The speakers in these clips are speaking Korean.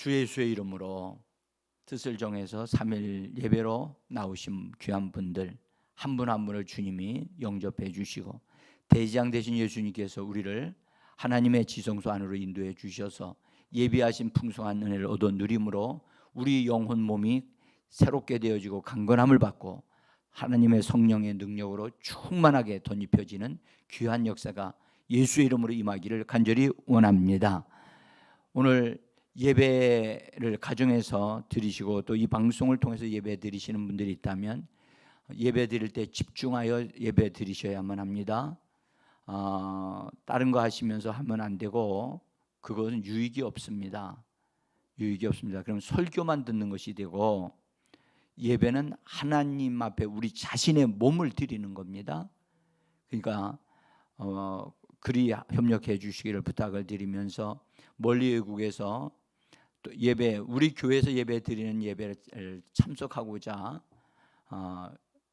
주 예수의 이름으로 뜻을 정해서 3일 예배로 나오신 귀한 분들 한 분 한 분을 주님이 영접해 주시고, 대지장 되신 예수님께서 우리를 하나님의 지성소 안으로 인도해 주셔서 예비하신 풍성한 은혜를 얻어 누림으로 우리 영혼 몸이 새롭게 되어지고 강건함을 받고 하나님의 성령의 능력으로 충만하게 덧입혀지는 귀한 역사가 예수의 이름으로 임하기를 간절히 원합니다. 오늘 예배를 가정에서 드리시고 또 이 방송을 통해서 예배 드리시는 분들이 있다면 예배 드릴 때 집중하여 예배 드리셔야만 합니다. 다른 거 하시면서 하면 안 되고 그것은 유익이 없습니다. 유익이 없습니다. 그럼 설교만 듣는 것이 되고, 예배는 하나님 앞에 우리 자신의 몸을 드리는 겁니다. 그러니까 그리 협력해 주시기를 부탁을 드리면서, 멀리 외국에서 또 예배, 우리 교회에서 예배 드리는 예배를 참석하고자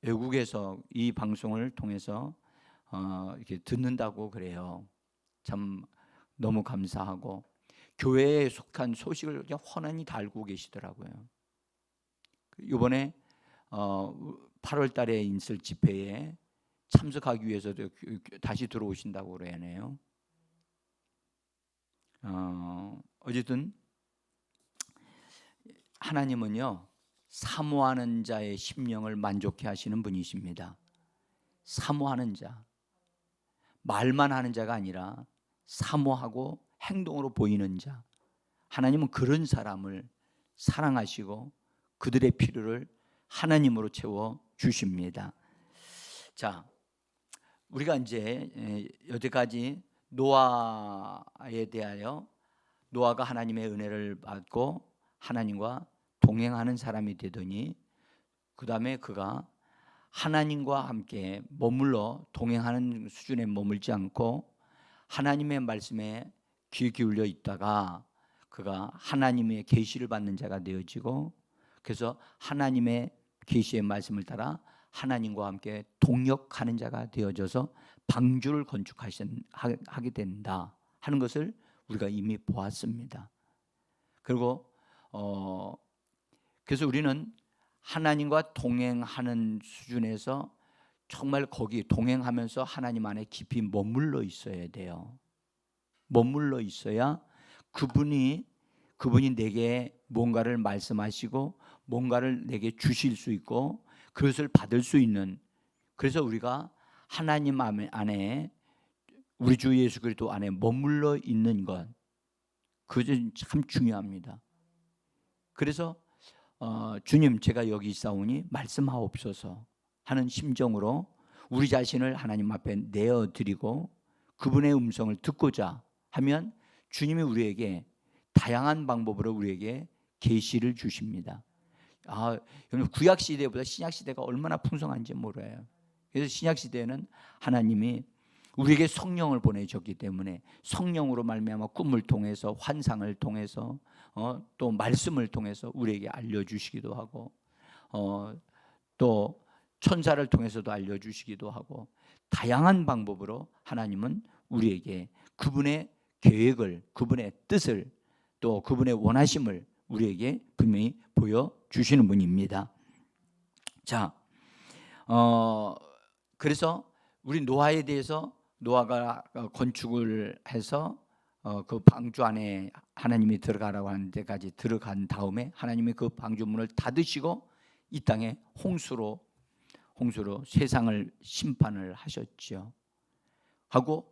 외국에서 이 방송을 통해서 이렇게 듣는다고 그래요. 참 너무 감사하고, 교회에 속한 소식을 그냥 훤히 다 알고 계시더라고요. 이번에 8월 달에 있을 집회에 참석하기 위해서도 다시 들어오신다고 그러네요. 어쨌든 하나님은요, 사모하는 자의 심령을 만족해 하시는 분이십니다. 사모하는 자, 말만 하는 자가 아니라 사모하고 행동으로 보이는 자, 하나님은 그런 사람을 사랑하시고 그들의 필요를 하나님으로 채워 주십니다. 자, 우리가 이제 여태까지 노아에 대하여, 노아가 하나님의 은혜를 받고 하나님과 동행하는 사람이 되더니, 그 다음에 그가 하나님과 함께 머물러 동행하는 수준에 머물지 않고 하나님의 말씀에 귀 기울여 있다가 그가 하나님의 계시를 받는 자가 되어지고, 그래서 하나님의 계시의 말씀을 따라 하나님과 함께 동역하는 자가 되어져서 방주를 건축하게 된다 하는 것을 우리가 이미 보았습니다. 그리고 그래서 우리는 하나님과 동행하는 수준에서 정말 거기 동행하면서 하나님 안에 깊이 머물러 있어야 돼요. 머물러 있어야 그분이 내게 뭔가를 말씀하시고 뭔가를 내게 주실 수 있고 그것을 받을 수 있는, 그래서 우리가 하나님 안에, 우리 주 예수 그리스도 안에 머물러 있는 것, 그것은 참 중요합니다. 그래서 주님, 제가 여기 있사오니 말씀하옵소서 하는 심정으로 우리 자신을 하나님 앞에 내어드리고 그분의 음성을 듣고자 하면 주님이 우리에게 다양한 방법으로 우리에게 계시를 주십니다. 여러분, 구약 시대보다 신약 시대가 얼마나 풍성한지 몰라요. 그래서 신약 시대에는 하나님이 우리에게 성령을 보내셨기 때문에 성령으로 말미암아 꿈을 통해서, 환상을 통해서, 또 말씀을 통해서 우리에게 알려주시기도 하고, 또 천사를 통해서도 알려주시기도 하고, 다양한 방법으로 하나님은 우리에게 그분의 계획을, 그분의 뜻을, 또 그분의 원하심을 우리에게 분명히 보여주시는 분입니다. 자, 그래서 우리 노아에 대해서, 노아가 건축을 해서 그 방주 안에 하나님이 들어가라고 하는 데까지 들어간 다음에 하나님이 그 방주문을 닫으시고 이 땅에 홍수로 세상을 심판을 하셨죠. 하고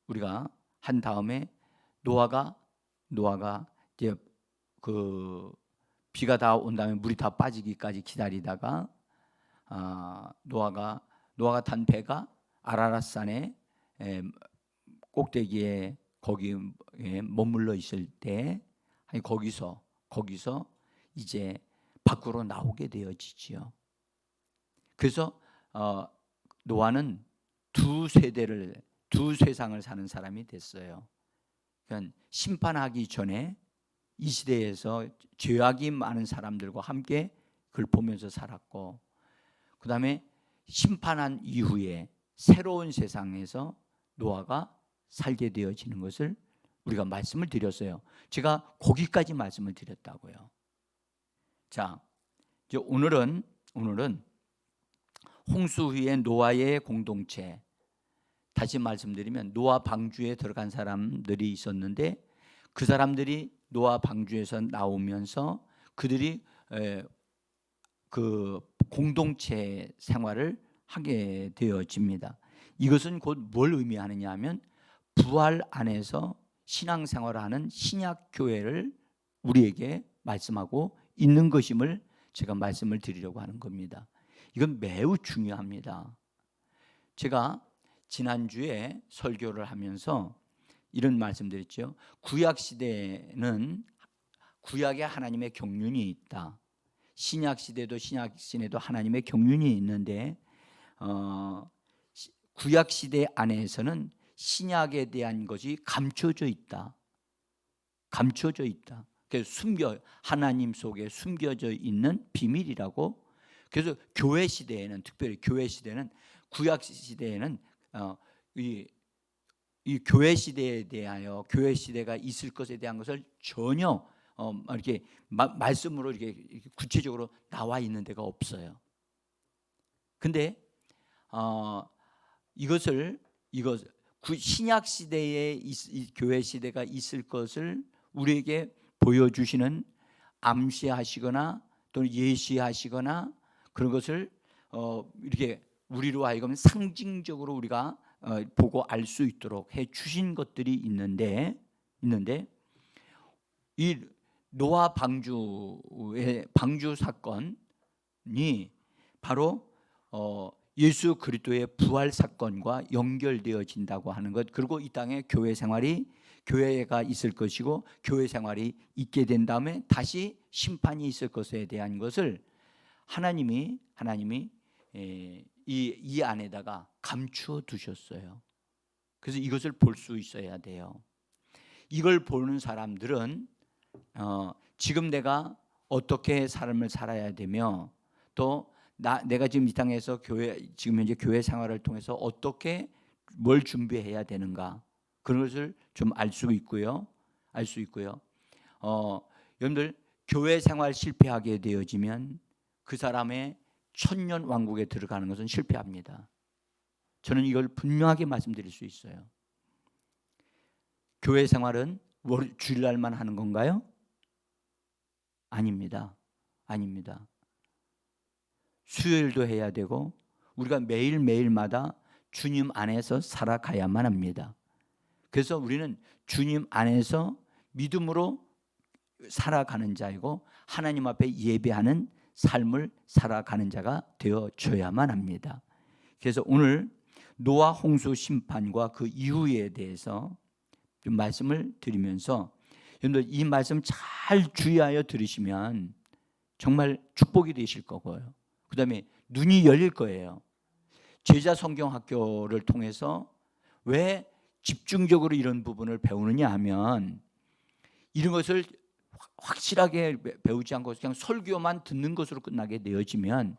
우리가 한 다음에 노아가 이제 그 비가 다 온 다음에 물이 다 빠지기까지 기다리다가 노아가 탄 배가 아라랏산에 꼭대기에 거기에 머물러 있을 때 거기서 이제 밖으로 나오게 되어지지요. 그래서 노아는 두 세상을 사는 사람이 됐어요. 그러니까 심판하기 전에 이 시대에서 죄악이 많은 사람들과 함께 그걸 보면서 살았고, 그 다음에 심판한 이후에 새로운 세상에서 노아가 살게 되어지는 것을 우리가 말씀을 드렸어요. 제가 거기까지 말씀을 드렸다고요. 자, 이제 오늘은 홍수 후에 노아의 공동체, 다시 말씀드리면 노아 방주에 들어간 사람들이 있었는데 그 사람들이 노아 방주에서 나오면서 그들이 그 공동체 생활을 하게 되어집니다. 이것은 곧 뭘 의미하느냐 하면 부활 안에서 신앙생활을 하는 신약 교회를 우리에게 말씀하고 있는 것임을 제가 말씀을 드리려고 하는 겁니다. 이건 매우 중요합니다. 제가 지난주에 설교를 하면서 이런 말씀드렸죠. 구약 시대에는 구약에 하나님의 경륜이 있다. 신약 시대도 하나님의 경륜이 있는데 구약 시대 안에서는 신약에 대한 것이 감춰져 있다. 감춰져 있다. 그래서 하나님 속에 숨겨져 있는 비밀이라고. 그래서 교회 시대에는, 특별히 교회 시대는, 구약 시대에는 이 교회 시대에 대하여, 교회 시대가 있을 것에 대한 것을 전혀 이렇게 말씀으로 이렇게 구체적으로 나와 있는 데가 없어요. 근데 신약 시대에 교회 시대가 있을 것을 우리에게 보여주시는, 암시하시거나 또는 예시하시거나 그런 것을 이렇게 우리로 하여금 상징적으로 우리가 보고 알 수 있도록 해 주신 것들이 있는데 이 노아 방주의 방주 사건이 바로 예수 그리스도의 부활 사건과 연결되어진다고 하는 것, 그리고 이 땅에 교회가 있을 것이고 교회 생활이 있게 된 다음에 다시 심판이 있을 것에 대한 것을 하나님이 이 안에다가 감추어 두셨어요. 그래서 이것을 볼 수 있어야 돼요. 이걸 보는 사람들은 지금 내가 어떻게 삶을 살아야 되며, 또 내가 지금 이 땅에서 지금 현재 교회 생활을 통해서 어떻게 뭘 준비해야 되는가, 그런 것을 좀 알 수 있고요. 여러분들 교회 생활 실패하게 되어지면 그 사람의 천년 왕국에 들어가는 것은 실패합니다. 저는 이걸 분명하게 말씀드릴 수 있어요. 교회 생활은 주일날만 하는 건가요? 아닙니다. 수요일도 해야 되고 우리가 매일매일마다 주님 안에서 살아가야만 합니다. 그래서 우리는 주님 안에서 믿음으로 살아가는 자이고 하나님 앞에 예배하는 삶을 살아가는 자가 되어줘야만 합니다. 그래서 오늘 노아 홍수 심판과 그 이후에 대해서 좀 말씀을 드리면서, 여러분들 이 말씀 잘 주의하여 들으시면 정말 축복이 되실 거고요. 그 다음에 눈이 열릴 거예요. 제자 성경학교를 통해서 왜 집중적으로 이런 부분을 배우느냐 하면, 이런 것을 확실하게 배우지 않고 그냥 설교만 듣는 것으로 끝나게 되어지면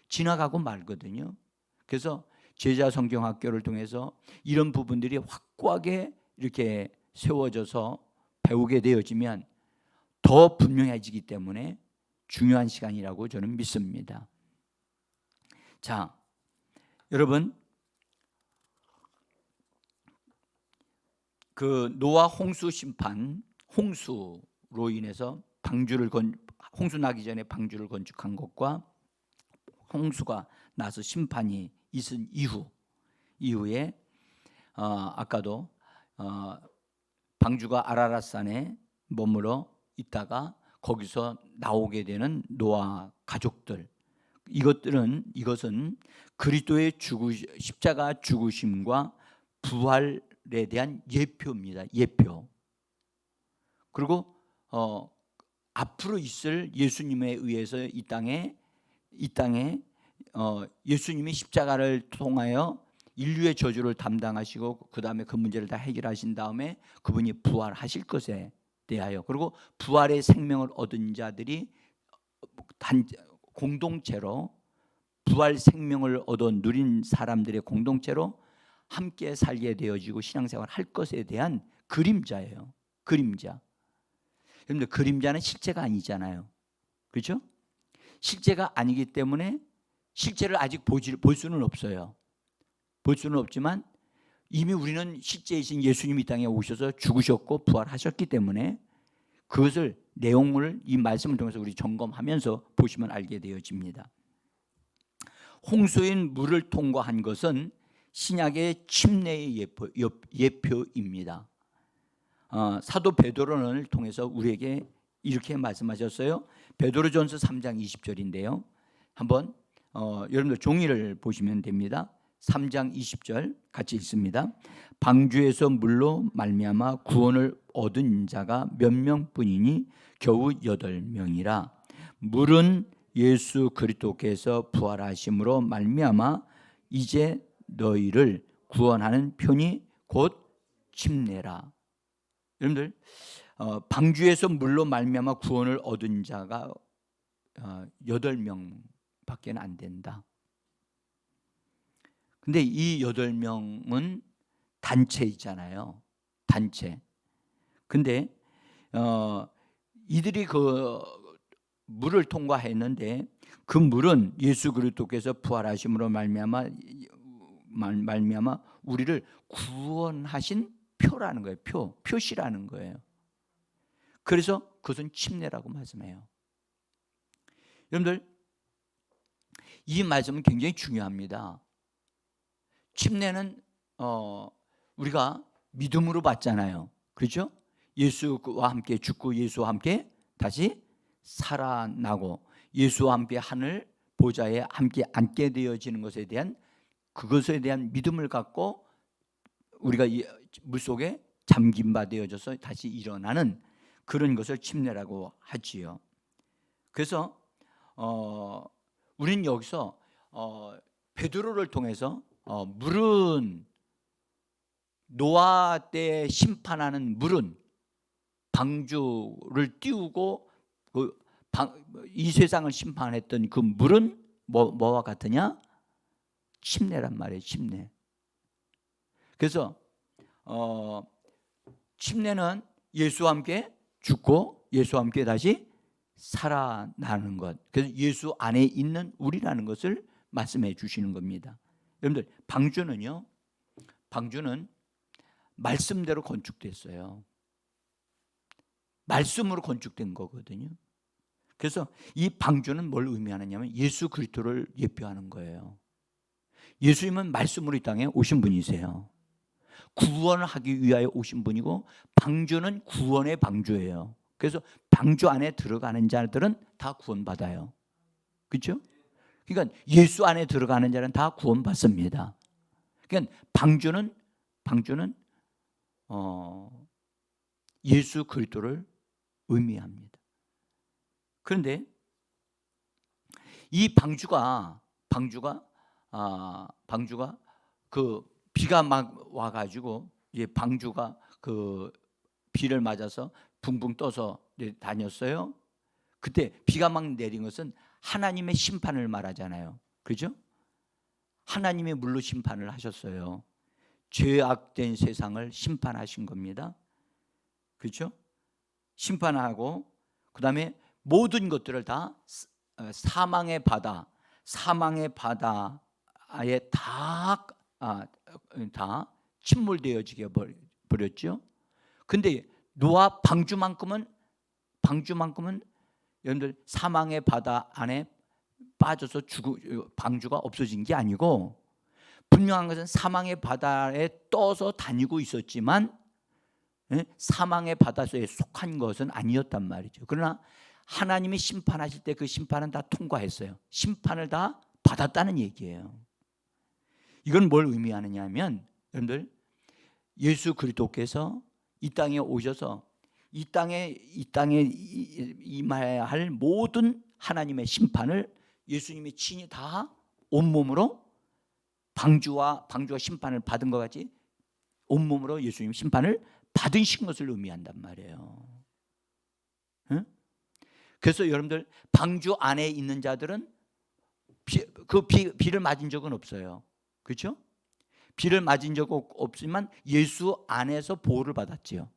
지나가고 말거든요. 그래서 제자 성경학교를 통해서 이런 부분들이 확고하게 이렇게 세워져서 배우게 되어지면 더 분명해지기 때문에 중요한 시간이라고 저는 믿습니다. 자, 여러분, 그 노아 홍수 심판, 홍수로 인해서 홍수 나기 전에 방주를 건축한 것과 홍수가 나서 심판이 있은 이후에 아까도 방주가 아라랏산에 머물러 있다가 거기서 나오게 되는 노아 가족들, 이것은 그리스도의 십자가 죽으심과 부활에 대한 예표입니다. 예표. 그리고 앞으로 있을 예수님에 의해서 이 땅에 예수님이 십자가를 통하여 인류의 저주를 담당하시고 그 다음에 그 문제를 다 해결하신 다음에 그분이 부활하실 것에 대하여, 그리고 부활의 생명을 얻은 자들이 공동체로, 부활 생명을 얻어 누린 사람들의 공동체로 함께 살게 되어지고 신앙생활 할 것에 대한 그림자예요. 그림자. 여러분들, 그림자는 실제가 아니잖아요. 그렇죠? 실제가 아니기 때문에 실제를 아직 볼 수는 없어요. 볼 수는 없지만 이미 우리는 실제이신 예수님이 이 땅에 오셔서 죽으셨고 부활하셨기 때문에 그것을, 내용을 이 말씀을 통해서 우리 점검하면서 보시면 알게 되어집니다. 홍수인 물을 통과한 것은 신약의 침례의 예표입니다. 사도 베드로를 통해서 우리에게 이렇게 말씀하셨어요. 베드로전서 3장 20절인데요. 한번 여러분들 종이를 보시면 됩니다. 3장 20절 같이 읽습니다. 방주에서 물로 말미암아 구원을 얻은 자가 몇 명뿐이니 겨우 8명이라. 물은 예수 그리스도께서 부활하심으로 말미암아 이제 너희를 구원하는 편이 곧 침례라. 여러분들, 방주에서 물로 말미암아 구원을 얻은 자가 8명밖에 안 된다. 근데 이 8명은 단체이잖아요. 단체. 근데 이들이 그 물을 통과했는데 그 물은 예수 그리스도께서 부활하심으로 말미암아 우리를 구원하신 표라는 거예요. 표시라는 거예요. 그래서 그것은 침례라고 말씀해요. 여러분들, 이 말씀은 굉장히 중요합니다. 침례는 우리가 믿음으로 받잖아요. 그렇죠? 예수와 함께 죽고 예수와 함께 다시 살아나고 예수와 함께 하늘 보좌에 함께 앉게 되어지는 것에 대한, 그것에 대한 믿음을 갖고 우리가 물속에 잠긴 바 되어져서 다시 일어나는 그런 것을 침례라고 하지요. 그래서 우리는 여기서 베드로를 통해서 물은, 노아 때 심판하는 물은, 방주를 띄우고 이 세상을 심판했던 그 물은 뭐와 같으냐? 침례란 말이에요. 침례. 그래서 침례는 예수와 함께 죽고 예수와 함께 다시 살아나는 것. 그래서 예수 안에 있는 우리라는 것을 말씀해 주시는 겁니다. 여러분들, 방주는 말씀대로 건축됐어요. 말씀으로 건축된 거거든요. 그래서 이 방주는 뭘 의미하느냐면 예수 그리스도를 예표하는 거예요. 예수님은 말씀으로 이 땅에 오신 분이세요. 구원을 하기 위하여 오신 분이고, 방주는 구원의 방주예요. 그래서 방주 안에 들어가는 자들은 다 구원받아요. 그렇죠? 그러니까 예수 안에 들어가는 자는 다 구원받습니다. 그러니까 방주는 예수 그리스도를 의미합니다. 그런데 이 방주가 그 비가 막 와가지고, 이제 방주가 그 비를 맞아서 붕붕 떠서 다녔어요. 그때 비가 막 내린 것은 하나님의 심판을 말하잖아요. 그죠? 하나님의 물로 심판을 하셨어요. 죄악된 세상을 심판하신 겁니다. 그렇죠? 심판하고, 그 다음에 모든 것들을 다 사망의 바다에 다 침몰되어지게 버렸죠. 근데 노아 방주만큼은 여러분들 사망의 바다 안에 빠져서 방주가 없어진 게 아니고, 분명한 것은 사망의 바다에 떠서 다니고 있었지만 사망의 바다 속에 속한 것은 아니었단 말이죠. 그러나 하나님이 심판하실 때 그 심판은 다 통과했어요. 심판을 다 받았다는 얘기예요. 이건 뭘 의미하느냐 하면, 여러분들, 예수 그리스도께서 이 땅에 오셔서 이 땅에 임해야 할 모든 하나님의 심판을 예수님이 친히 다 온몸으로, 방주와 심판을 받은 것 같이 온몸으로 예수님 심판을 받으신 것을 의미한단 말이에요. 응? 그래서 여러분들, 방주 안에 있는 자들은 비를 맞은 적은 없어요. 그렇죠? 비를 맞은 적 없지만 예수 안에서 보호를 받았지요.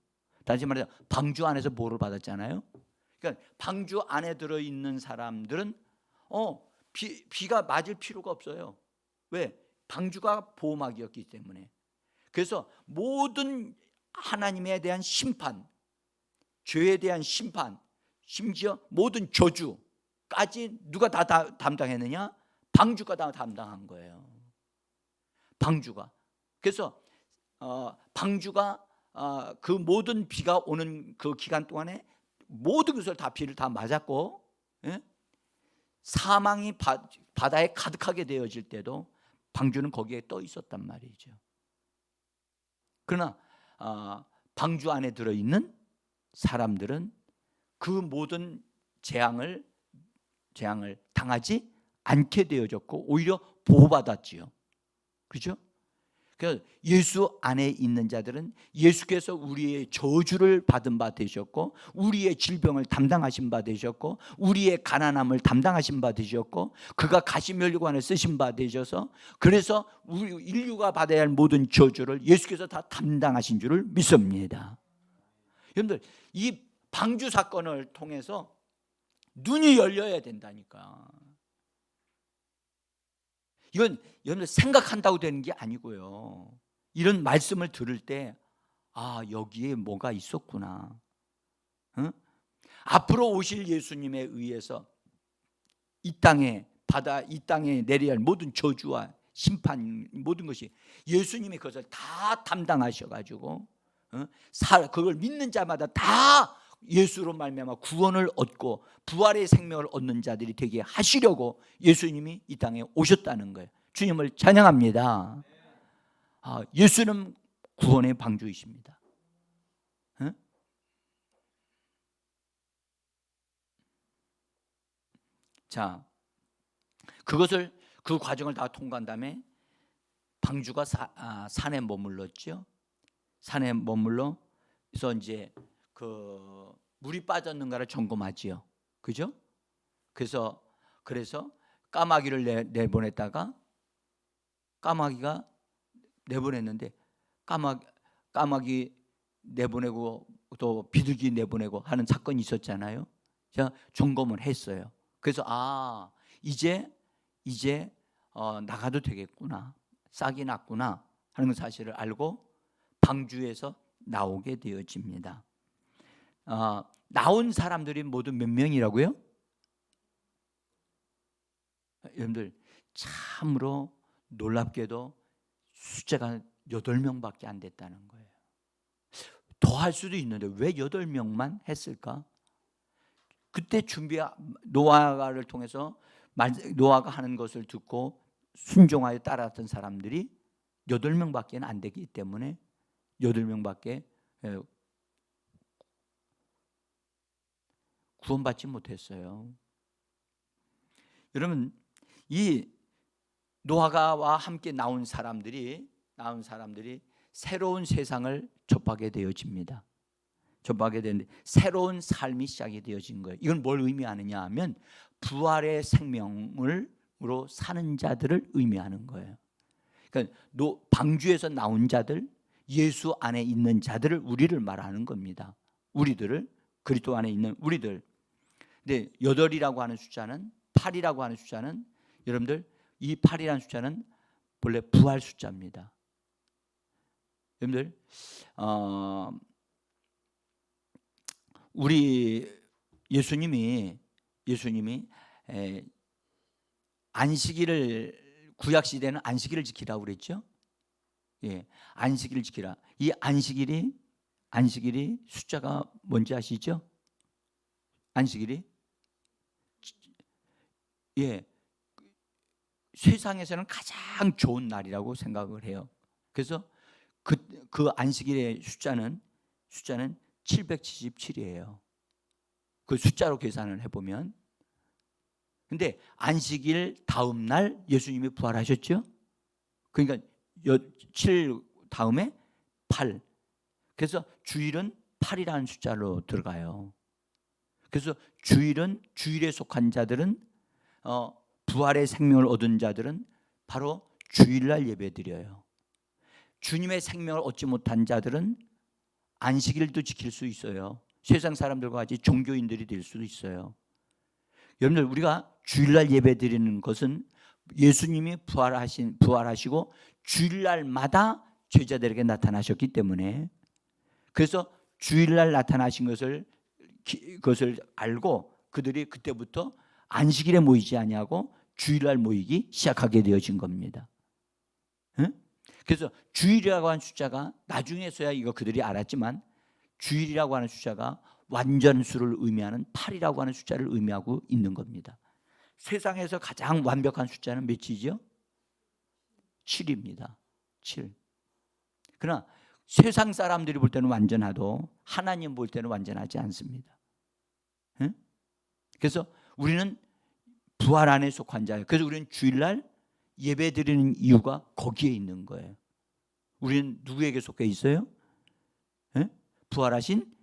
다시 말해서 방주 안에서 보호를 받았잖아요. 그러니까 방주 안에 들어있는 사람들은 비가 맞을 필요가 없어요. 왜? 방주가 보호막이었기 때문에. 그래서 모든 하나님에 대한 심판, 죄에 대한 심판, 심지어 모든 저주까지 누가 다 담당했느냐? 방주가 다 담당한 거예요. 방주가. 그래서 방주가 그 모든 비가 오는 그 기간 동안에 모든 것을 다 비를 다 맞았고, 예? 사망이 바다에 가득하게 되어질 때도 방주는 거기에 떠 있었단 말이죠. 그러나 방주 안에 들어있는 사람들은 그 모든 재앙을 당하지 않게 되어졌고 오히려 보호받았지요. 그렇죠? 그래서 예수 안에 있는 자들은 예수께서 우리의 저주를 받은 바 되셨고, 우리의 질병을 담당하신 바 되셨고, 우리의 가난함을 담당하신 바 되셨고, 그가 가시면류관을 쓰신 바 되셔서, 그래서 우리 인류가 받아야 할 모든 저주를 예수께서 다 담당하신 줄을 믿습니다. 여러분들, 이 방주 사건을 통해서 눈이 열려야 된다니까. 이건 여러분들 생각한다고 되는 게 아니고요. 이런 말씀을 들을 때 여기에 뭐가 있었구나. 응? 앞으로 오실 예수님에 의해서 이 땅에 내려야 할 모든 저주와 심판, 모든 것이 예수님이 그것을 다 담당하셔가지고 그걸 믿는 자마다 다 예수로 말미암아 구원을 얻고 부활의 생명을 얻는 자들이 되게 하시려고 예수님이 이 땅에 오셨다는 거예요. 주님을 찬양합니다. 예수는 구원의 방주이십니다. 응? 자, 그 과정을 다 통과한 다음에 방주가 산에 머물렀죠. 산에 머물러서 이제 그 물이 빠졌는가를 점검하지요. 그죠? 그래서 까마귀를 내보냈다가 까마귀가 내보냈는데 까마귀 내보내고 또 비둘기 내보내고 하는 사건이 있었잖아요. 제가 점검을 했어요. 그래서 이제 나가도 되겠구나, 싹이 났구나 하는 사실을 알고 방주에서 나오게 되어집니다. 나온 사람들이 모두 몇 명이라고요? 여러분들, 참으로 놀랍게도 숫자가 8명밖에 안 됐다는 거예요. 더 할 수도 있는데 왜 8명만 했을까? 그때 노아를 통해서 노아가 하는 것을 듣고 순종하여 따랐던 사람들이 8명밖에 안 되기 때문에 8명밖에 구원받지 못했어요. 여러분, 이 노아가와 함께 나온 사람들이 새로운 세상을 접하게 되어집니다. 접하게 되는데 새로운 삶이 시작이 되어진 거예요. 이건 뭘 의미하느냐 하면 부활의 생명으로 사는 자들을 의미하는 거예요. 그러니까 방주에서 나온 자들, 예수 안에 있는 자들을 우리를 말하는 겁니다. 우리들을, 그리스도 안에 있는 우리들. 근데 8이라고 하는 숫자는, 8이라고 하는 숫자는, 여러분들, 이 8이라는 숫자는 본래 부활 숫자입니다. 여러분들, 우리 예수님이 안식일을, 구약 시대는 안식일을 지키라고 그랬죠. 예, 안식일을 지키라. 이 안식일이 숫자가 뭔지 아시죠? 안식일이 세상에서는 가장 좋은 날이라고 생각을 해요. 그래서 그 안식일의 숫자는 777이에요. 그 숫자로 계산을 해보면. 근데 안식일 다음 날 예수님이 부활하셨죠. 그러니까 7 다음에 8. 그래서 주일은 8이라는 숫자로 들어가요. 그래서 주일에 속한 자들은, 부활의 생명을 얻은 자들은 바로 주일날 예배드려요. 주님의 생명을 얻지 못한 자들은 안식일도 지킬 수 있어요. 세상 사람들과 같이 종교인들이 될 수도 있어요. 여러분들, 우리가 주일날 예배 드리는 것은 예수님이 부활하시고 주일날마다 제자들에게 나타나셨기 때문에, 그래서 주일날 나타나신 그것을 알고 그들이 그때부터 안식일에 모이지 아니하고 주일날 모이기 시작하게 되어진 겁니다. 응? 그래서 주일이라고 하는 숫자가 나중에서야 이거 그들이 알았지만, 주일이라고 하는 숫자가 완전수를 의미하는 8이라고 하는 숫자를 의미하고 있는 겁니다. 세상에서 가장 완벽한 숫자는 몇이죠? 7입니다. 7. 그러나 세상 사람들이 볼 때는 완전하도 하나님 볼 때는 완전하지 않습니다. 응? 그래서 우리는 부활 안에 속한 자예요. 그래서 우리는 주일날 예배 드리는 이유가 거기에 있는 거예요. 우리는 누구에게 속해 있어요? 응? 부활하신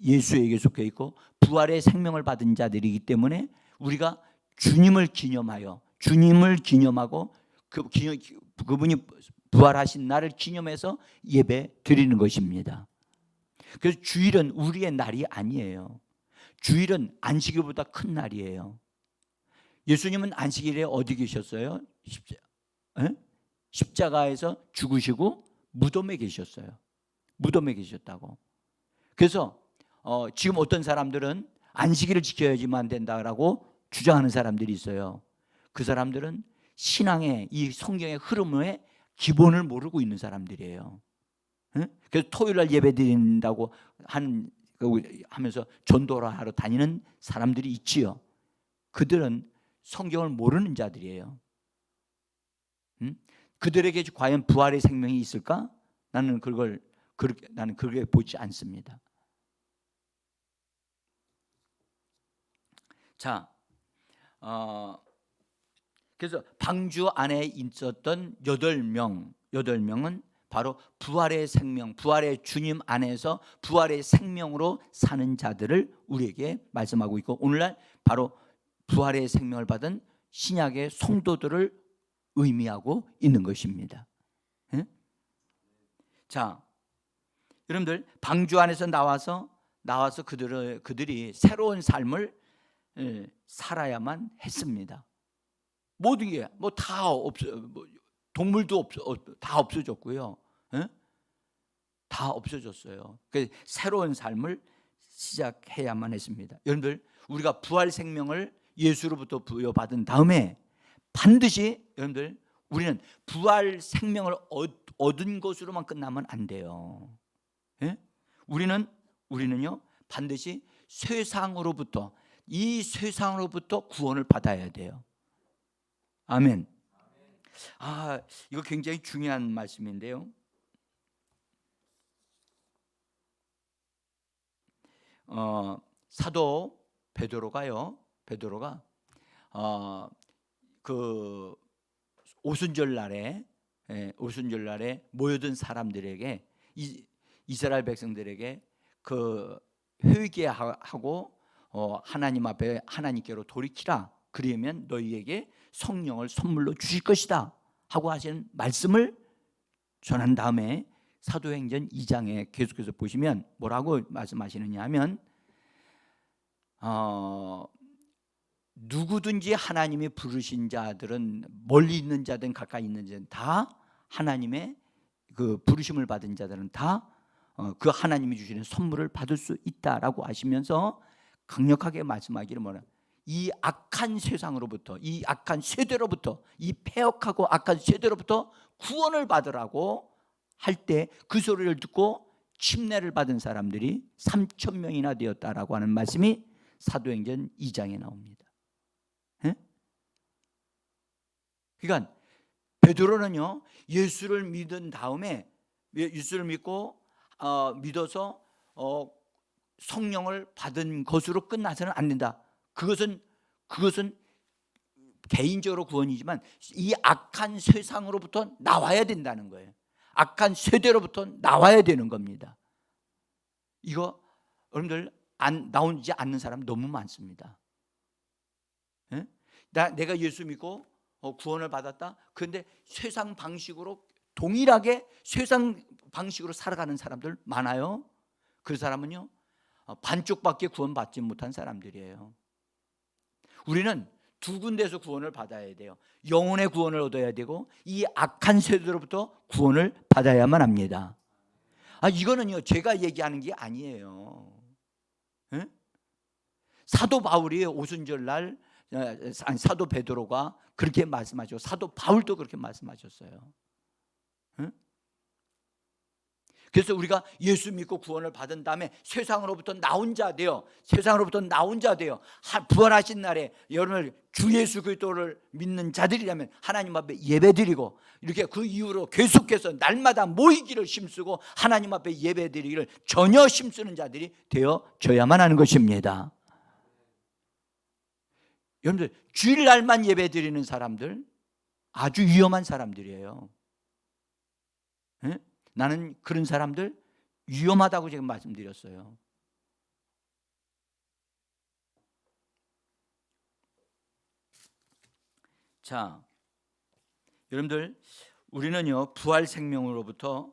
예수에게 속해 있고 부활의 생명을 받은 자들이기 때문에 우리가 주님을 기념하고 그분이 부활하신 날을 기념해서 예배 드리는 것입니다. 그래서 주일은 우리의 날이 아니에요. 주일은 안식일보다 큰 날이에요. 예수님은 안식일에 어디 계셨어요? 십자가에서 죽으시고 무덤에 계셨어요. 무덤에 계셨다고. 그래서 지금 어떤 사람들은 안식일을 지켜야지만 된다라고 주장하는 사람들이 있어요. 그 사람들은 신앙의 이 성경의 흐름의 기본을 모르고 있는 사람들이에요. 그래서 토요일날 예배 드린다고 하면서 전도를 하러 다니는 사람들이 있지요. 그들은 성경을 모르는 자들이에요. 그들에게 과연 부활의 생명이 있을까? 나는 그렇게 보지 않습니다. 자, 그래서 방주 안에 있었던 8명은 바로 부활의 생명, 부활의 주님 안에서 부활의 생명으로 사는 자들을 우리에게 말씀하고 있고, 오늘날 바로 부활의 생명을 받은 신약의 성도들을 의미하고 있는 것입니다. 자, 여러분들, 방주 안에서 나와서 그들이 새로운 삶을 살아야만 했습니다. 모든 게 다 동물도 다 없어졌고요. 다 없어졌어요. 그래서 새로운 삶을 시작해야만 했습니다. 여러분들, 우리가 부활 생명을 예수로부터 부여받은 다음에 반드시 여러분들, 우리는 부활 생명을 얻은 것으로만 끝나면 안 돼요. 우리는요 반드시 이 쇠상으로부터 구원을 받아야 돼요. 아멘. 이거 굉장히 중요한 말씀인데요. 사도 베드로가 그 오순절 날에 모여든 사람들에게, 이스라엘 백성들에게 그 회개하고 하나님 앞에 하나님께로 돌이키라. 그러면 너희에게 성령을 선물로 주실 것이다 하고 하신 말씀을 전한 다음에 사도행전 2장에 계속해서 보시면 뭐라고 말씀하시느냐 하면, 누구든지 하나님이 부르신 자들은, 멀리 있는 자든 가까이 있는 자든 다 하나님의 그 부르심을 받은 자들은 다 그 하나님이 주시는 선물을 받을 수 있다라고 하시면서 강력하게 말씀하기를 뭐냐, 이 악한 세상으로부터, 이 악한 세대로부터, 이 폐역하고 악한 세대로부터 구원을 받으라고 할 때 그 소리를 듣고 침례를 받은 사람들이 3,000명이나 되었다라고 하는 말씀이 사도행전 2장에 나옵니다. 그러니까 베드로는요, 예수를 믿은 다음에, 예수를 믿어서 성령을 받은 것으로 끝나서는 안 된다. 그것은 개인적으로 구원이지만 이 악한 세상으로부터 나와야 된다는 거예요. 악한 세대로부터 나와야 되는 겁니다. 이거 여러분들 나오지 않는 사람 너무 많습니다. 내가 예수 믿고 구원을 받았다. 그런데 세상 방식으로 동일하게 세상 방식으로 살아가는 사람들 많아요. 그 사람은요, 반쪽밖에 구원받지 못한 사람들이에요. 우리는 두 군데에서 구원을 받아야 돼요. 영혼의 구원을 얻어야 되고 이 악한 세대로부터 구원을 받아야만 합니다. 이거는요, 제가 얘기하는 게 아니에요. 에? 사도 바울이 오순절날 사도 베드로가 그렇게 말씀하셨고 사도 바울도 그렇게 말씀하셨어요. 에? 그래서 우리가 예수 믿고 구원을 받은 다음에 세상으로부터 나온 자 되어 부활하신 날에 여러분을 주 예수 그리스도를 믿는 자들이라면 하나님 앞에 예배드리고 이렇게 그 이후로 계속해서 날마다 모이기를 힘쓰고 하나님 앞에 예배드리기를 전혀 힘쓰는 자들이 되어져야만 하는 것입니다. 여러분들 주일날만 예배드리는 사람들 아주 위험한 사람들이에요. 네? 나는 그런 사람들 위험하다고 제가 말씀드렸어요. 자, 여러분들 우리는요 부활 생명으로부터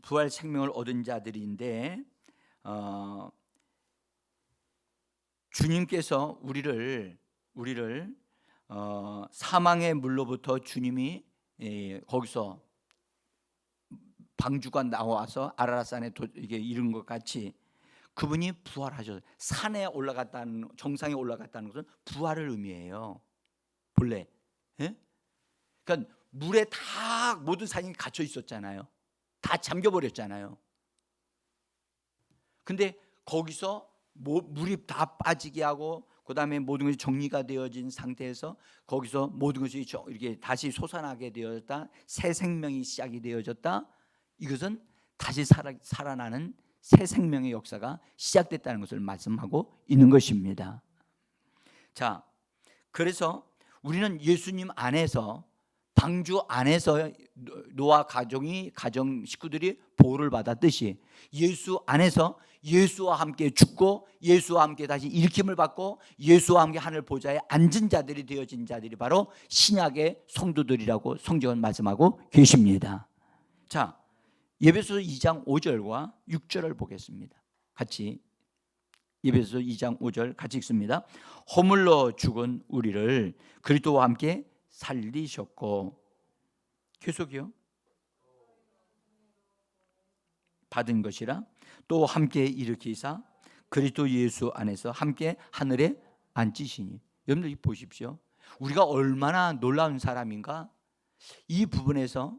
부활 생명을 얻은 자들인데 주님께서 우리를 사망의 물로부터 주님이 거기서 방주가 나와서 아라랏산에 이게 이른 것 같이 그분이 부활하셔서 산에 올라갔다는 정상에 올라갔다는 것은 부활을 의미해요. 본래. 예? 그러니까 물에 다 모든 산이 갇혀 있었잖아요. 다 잠겨버렸잖아요. 근데 거기서 물이 다 빠지게 하고 그 다음에 모든 것이 정리가 되어진 상태에서 거기서 모든 것이 이렇게 다시 솟아나게 되었다. 새 생명이 시작이 되어졌다. 이것은 다시 살아나는 새 생명의 역사가 시작됐다는 것을 말씀하고 있는 것입니다. 자, 그래서 우리는 예수님 안에서 방주 안에서 노아 가정 식구들이 보호를 받았듯이 예수 안에서 예수와 함께 죽고 예수와 함께 다시 일으킴을 받고 예수와 함께 하늘 보좌에 앉은 자들이 되어진 자들이 바로 신약의 성도들이라고 성경은 말씀하고 계십니다. 자, 에베소서 2장 5절과 6절을 보겠습니다. 같이 에베소서 2장 5절 같이 읽습니다. 허물로 죽은 우리를 그리스도와 함께 살리셨고 계속이요. 받은 것이라 또 함께 일으키사 그리스도 예수 안에서 함께 하늘에 앉히시니. 여러분들 보십시오. 우리가 얼마나 놀라운 사람인가. 이 부분에서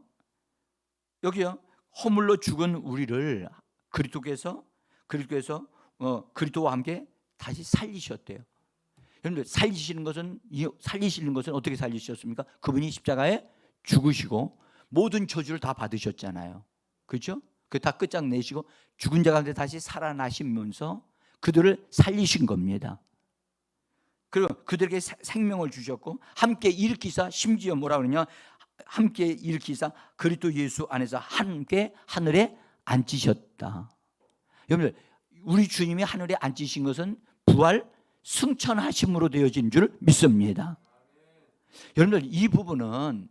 여기요. 허물로 죽은 우리를 그리스도께서 그리스도와 함께 다시 살리셨대요. 여러분들 살리시는 것은 어떻게 살리셨습니까? 그분이 십자가에 죽으시고 모든 저주를 다 받으셨잖아요. 그렇죠? 그 다 끝장내시고 죽은 자 가운데 다시 살아나시면서 그들을 살리신 겁니다. 그리고 그들에게 생명을 주셨고 함께 일으키사 심지어 뭐라 그러냐? 함께 일으키사 그리스도 예수 안에서 함께 하늘에 앉히셨다. 여러분들 우리 주님이 하늘에 앉히신 것은 부활 승천하심으로 되어진 줄 믿습니다. 여러분들 이 부분은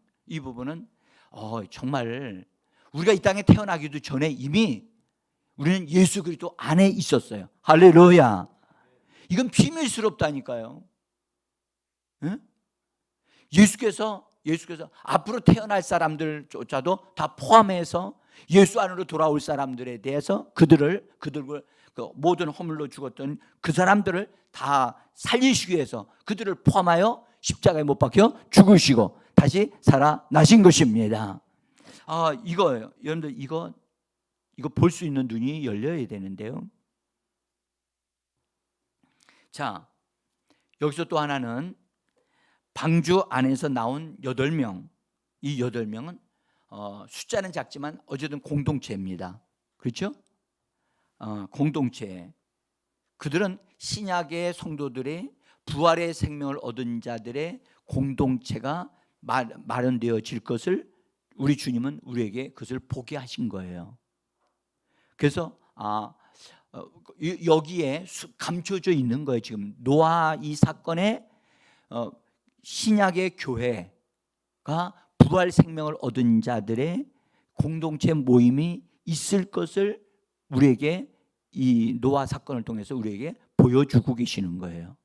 정말 우리가 이 땅에 태어나기도 전에 이미 우리는 예수 그리스도 안에 있었어요. 할렐루야. 이건 비밀스럽다니까요. 응? 예수께서 앞으로 태어날 사람들조차도 다 포함해서 예수 안으로 돌아올 사람들에 대해서 그들을 모든 허물로 죽었던 그 사람들을 다 살리시기 위해서 그들을 포함하여 십자가에 못 박혀 죽으시고 다시 살아나신 것입니다. 이거예요. 여러분들 이거 볼 수 있는 눈이 열려야 되는데요. 자, 여기서 또 하나는 방주 안에서 나온 8명. 이 8명은 숫자는 작지만 어쨌든 공동체입니다. 그렇죠? 공동체. 그들은 신약의 성도들의 부활의 생명을 얻은 자들의 공동체가 마련되어질 것을 우리 주님은 우리에게 그것을 보게 하신 거예요. 그래서 여기에 감춰져 있는 거예요. 지금 노아 이 사건에 신약의 교회가 부활 생명을 얻은 자들의 공동체 모임이 있을 것을 우리에게 이 노아 사건을 통해서 우리에게 보여주고 계시는 거예요.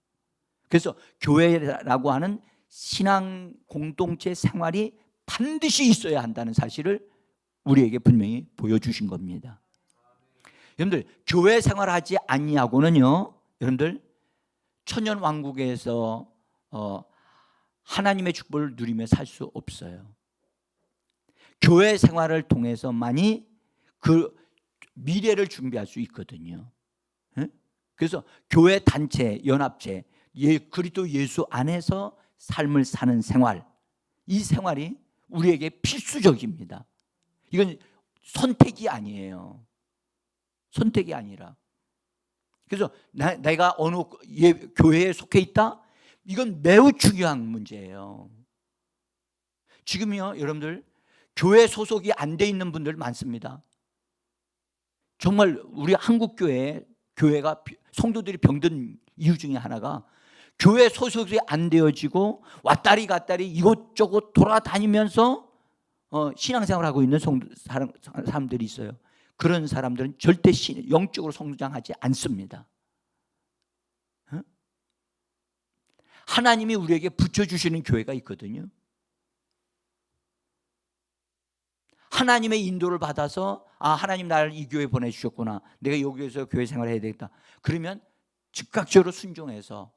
그래서 교회라고 하는 신앙 공동체 생활이 반드시 있어야 한다는 사실을 우리에게 분명히 보여주신 겁니다. 여러분들, 교회 생활하지 아니하고는요, 여러분들 천년 왕국에서 하나님의 축복을 누리며 살 수 없어요. 교회 생활을 통해서만이 그 미래를 준비할 수 있거든요. 그래서 교회 단체, 연합체, 그리스도 예수 안에서 삶을 사는 생활, 이 생활이 우리에게 필수적입니다. 이건 선택이 아니에요. 선택이 아니라. 그래서 내가 어느 교회에 속해 있다? 이건 매우 중요한 문제예요. 지금요, 여러분들 교회 소속이 안 돼 있는 분들 많습니다. 정말 우리 한국 교회가 성도들이 병든 이유 중에 하나가 교회 소속이 안 되어지고 왔다리 갔다리 이곳저곳 돌아다니면서 신앙생활하고 있는 사람들이 있어요. 그런 사람들은 절대 영적으로 성장하지 않습니다. 하나님이 우리에게 붙여주시는 교회가 있거든요. 하나님의 인도를 받아서 하나님 나를 이 교회에 보내주셨구나, 내가 여기에서 교회 생활을 해야 되겠다, 그러면 즉각적으로 순종해서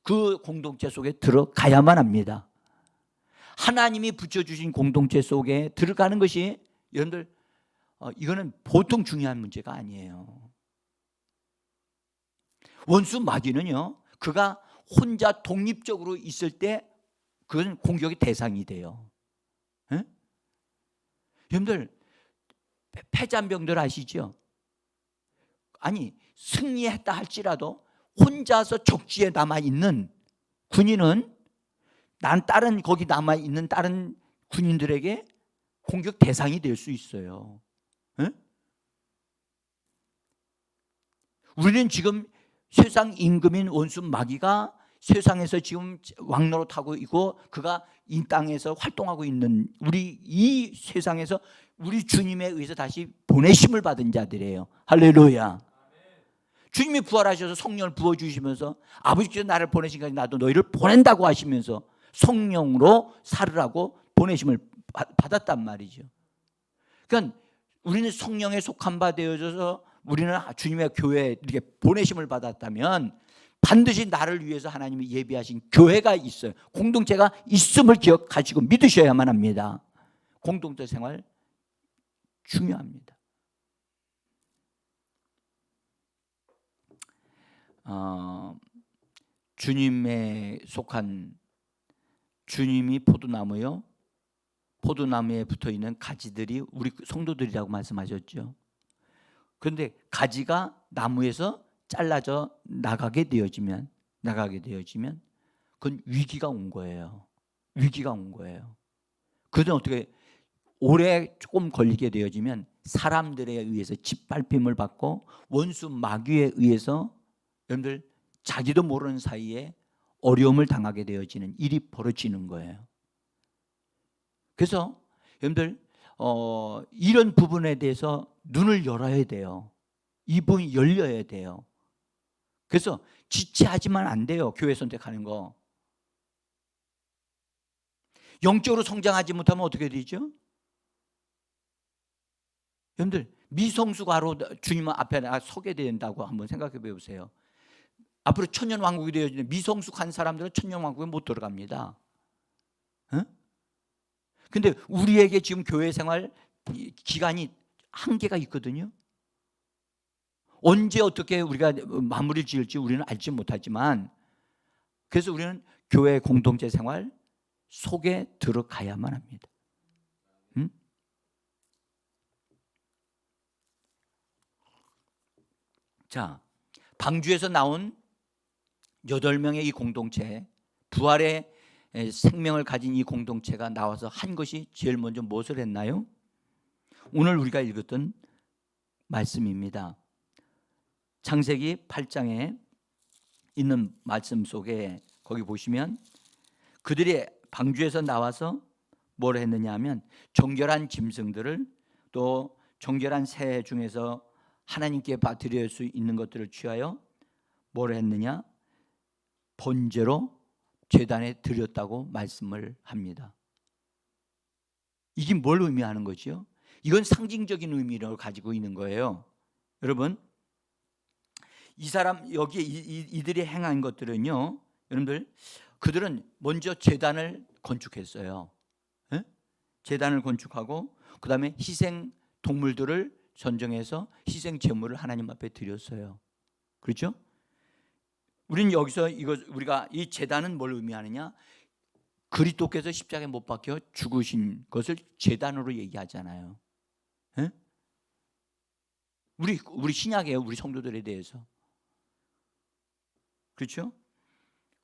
그 공동체 속에 들어가야만 합니다. 하나님이 붙여주신 공동체 속에 들어가는 것이 여러분들 이거는 보통 중요한 문제가 아니에요. 원수 마귀는요, 그가 혼자 독립적으로 있을 때 그건 공격의 대상이 돼요. 에? 여러분들 패잔병들 아시죠? 아니 승리했다 할지라도 혼자서 적지에 남아있는 군인은 다른 거기 남아있는 다른 군인들에게 공격 대상이 될 수 있어요. 에? 우리는 지금 세상 임금인 원수 마귀가 세상에서 지금 왕노릇하고 있고 그가 이 땅에서 활동하고 있는 우리 이 세상에서 우리 주님에 의해서 다시 보내심을 받은 자들이에요. 할렐루야. 주님이 부활하셔서 성령을 부어주시면서 아버지께서 나를 보내신까지 나도 너희를 보낸다고 하시면서 성령으로 살으라고 보내심을 받았단 말이죠. 그러니까 우리는 성령에 속한 바 되어져서 우리는 주님의 교회에 이렇게 보내심을 받았다면 반드시 나를 위해서 하나님이 예비하신 교회가 있어요. 공동체가 있음을 기억하시고 믿으셔야만 합니다. 공동체 생활 중요합니다. 주님에 속한 주님이 포도나무요, 포도나무에 붙어있는 가지들이 우리 성도들이라고 말씀하셨죠. 그런데 가지가 나무에서 잘라져 나가게 되어지면 그건 위기가 온 거예요. 위기가 온 거예요. 그건 어떻게 오래 조금 걸리게 되어지면 사람들에 의해서 짓밟힘을 받고 원수 마귀에 의해서 여러분들 자기도 모르는 사이에 어려움을 당하게 되어지는 일이 벌어지는 거예요. 그래서 여러분들 이런 부분에 대해서 눈을 열어야 돼요. 이 부분이 열려야 돼요. 그래서 지체하지만 안 돼요. 교회 선택하는 거. 영적으로 성장하지 못하면 어떻게 되죠? 여러분들 미성숙아로 주님 앞에 서게 된다고 한번 생각해 보세요. 앞으로 천년 왕국이 되어지는 미성숙한 사람들은 천년 왕국에 못 들어갑니다. 근데 우리에게 지금 교회 생활 기간이 한계가 있거든요. 언제 어떻게 우리가 마무리를 지을지 우리는 알지 못하지만, 그래서 우리는 교회 공동체 생활 속에 들어가야만 합니다. 자, 방주에서 나온 8명의 이 공동체, 부활의 생명을 가진 이 공동체가 나와서 한 것이 제일 먼저 무엇을 했나요? 오늘 우리가 읽었던 말씀입니다. 창세기 8장에 있는 말씀 속에 거기 보시면 그들이 방주에서 나와서 뭘 했느냐 하면 정결한 짐승들을 또 정결한 새 중에서 하나님께 드릴 수 있는 것들을 취하여 뭘 했느냐? 번제로 제단에 드렸다고 말씀을 합니다. 이게 뭘 의미하는 거죠? 이건 상징적인 의미를 가지고 있는 거예요. 여러분, 이 사람 여기 이들이 행한 것들은요, 여러분들, 그들은 먼저 제단을 건축했어요. 예? 제단을 건축하고 그 다음에 희생 동물들을 선정해서 희생 제물을 하나님 앞에 드렸어요. 그렇죠? 우리는 여기서 우리가 이 제단은 뭘 의미하느냐? 그리스도께서 십자가에 못 박혀 죽으신 것을 제단으로 얘기하잖아요. 예? 우리 신약이에요. 우리 성도들에 대해서. 그렇죠?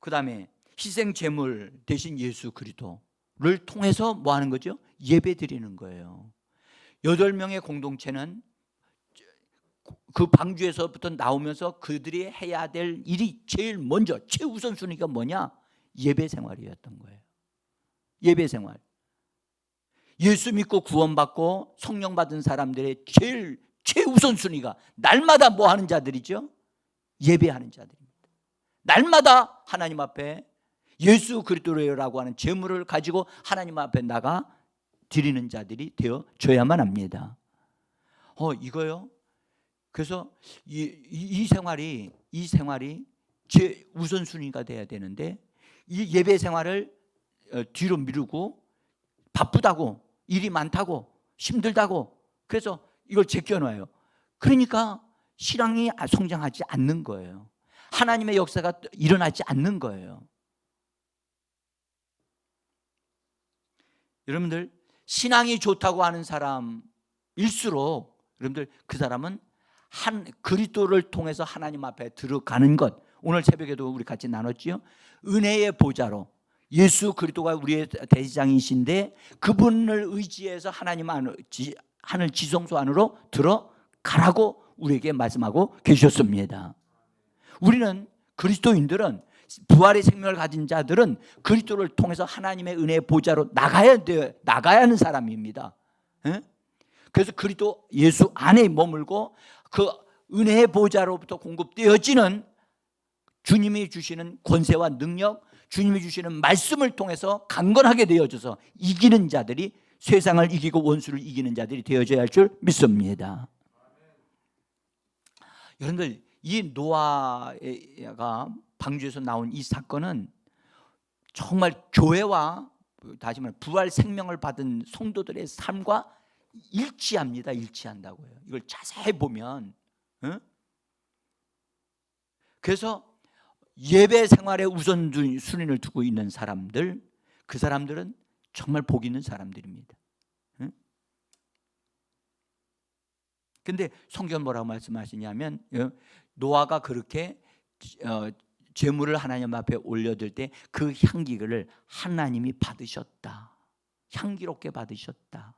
그 다음에 희생 제물 대신 예수 그리스도를 통해서 뭐 하는 거죠? 예배 드리는 거예요. 8명의 공동체는 그 방주에서부터 나오면서 그들이 해야 될 일이 제일 먼저 최우선순위가 뭐냐? 예배 생활이었던 거예요. 예배 생활. 예수 믿고 구원받고 성령 받은 사람들의 제일 최우선순위가 날마다 뭐 하는 자들이죠? 예배하는 자들입니다. 날마다 하나님 앞에 예수 그리스도라고 하는 제물을 가지고 하나님 앞에 나가 드리는 자들이 되어줘야만 합니다. 이거요. 그래서 이 생활이 제 우선순위가 돼야 되는데 이 예배 생활을 뒤로 미루고 바쁘다고 일이 많다고 힘들다고 그래서 이걸 제껴놔요. 그러니까 신앙이 성장하지 않는 거예요. 하나님의 역사가 일어나지 않는 거예요. 여러분들, 신앙이 좋다고 하는 사람일수록 여러분들 그 사람은 그리스도를 통해서 하나님 앞에 들어가는 것, 오늘 새벽에도 우리 같이 나눴지요. 은혜의 보좌로 예수 그리스도가 우리의 대지장이신데 그분을 의지해서 하나님 하늘 지성소 안으로 들어가라고 우리에게 말씀하고 계셨습니다. 우리는 그리스도인들은 부활의 생명을 가진 자들은 그리스도를 통해서 하나님의 은혜의 보좌로 나가야 하는 사람입니다. 그래서 그리스도 예수 안에 머물고 그 은혜의 보좌로부터 공급되어지는 주님이 주시는 권세와 능력, 주님이 주시는 말씀을 통해서 강건하게 되어져서 이기는 자들이, 세상을 이기고 원수를 이기는 자들이 되어져야 할 줄 믿습니다. 여러분들, 이 노아가 방주에서 나온 이 사건은 정말 교회와 다시 말해 부활 생명을 받은 성도들의 삶과 일치합니다. 일치한다고요. 이걸 자세히 보면. 그래서 예배 생활에 우선순위를 두고 있는 사람들, 그 사람들은 정말 복 있는 사람들입니다. 근데 성경 뭐라고 말씀하시냐면 노아가 그렇게 제물을 하나님 앞에 올려들 때 그 향기를 하나님이 받으셨다. 향기롭게 받으셨다.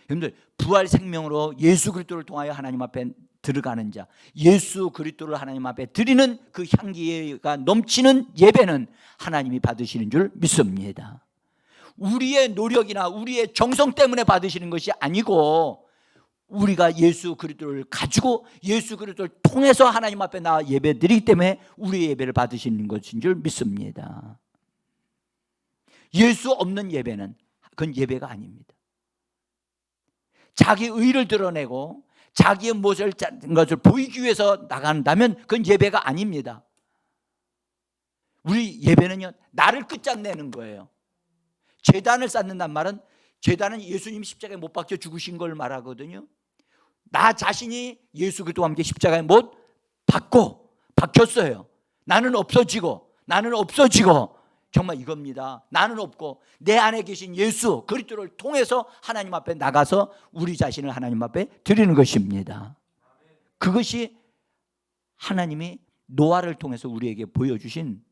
여러분들, 부활 생명으로 예수 그리스도를 통하여 하나님 앞에 들어가는 자, 예수 그리스도를 하나님 앞에 드리는 그 향기가 넘치는 예배는 하나님이 받으시는 줄 믿습니다. 우리의 노력이나 우리의 정성 때문에 받으시는 것이 아니고 우리가 예수 그리스도를 가지고 예수 그리스도를 통해서 하나님 앞에 나와 예배드리기 때문에 우리의 예배를 받으시는 것인 줄 믿습니다. 예수 없는 예배는 그건 예배가 아닙니다. 자기 의를 드러내고 자기의 무엇을 짜는 것을 보이기 위해서 나간다면 그건 예배가 아닙니다. 우리 예배는요, 나를 끝장내는 거예요. 제단을 쌓는단 말은, 제단은 예수님 십자가에 못 박혀 죽으신 걸 말하거든요. 나 자신이 예수 그리스도와 함께 십자가에 못 박혔어요. 나는 없어지고 정말 이겁니다. 나는 없고 내 안에 계신 예수 그리스도를 통해서 하나님 앞에 나가서 우리 자신을 하나님 앞에 드리는 것입니다. 그것이 하나님이 노아를 통해서 우리에게 보여주신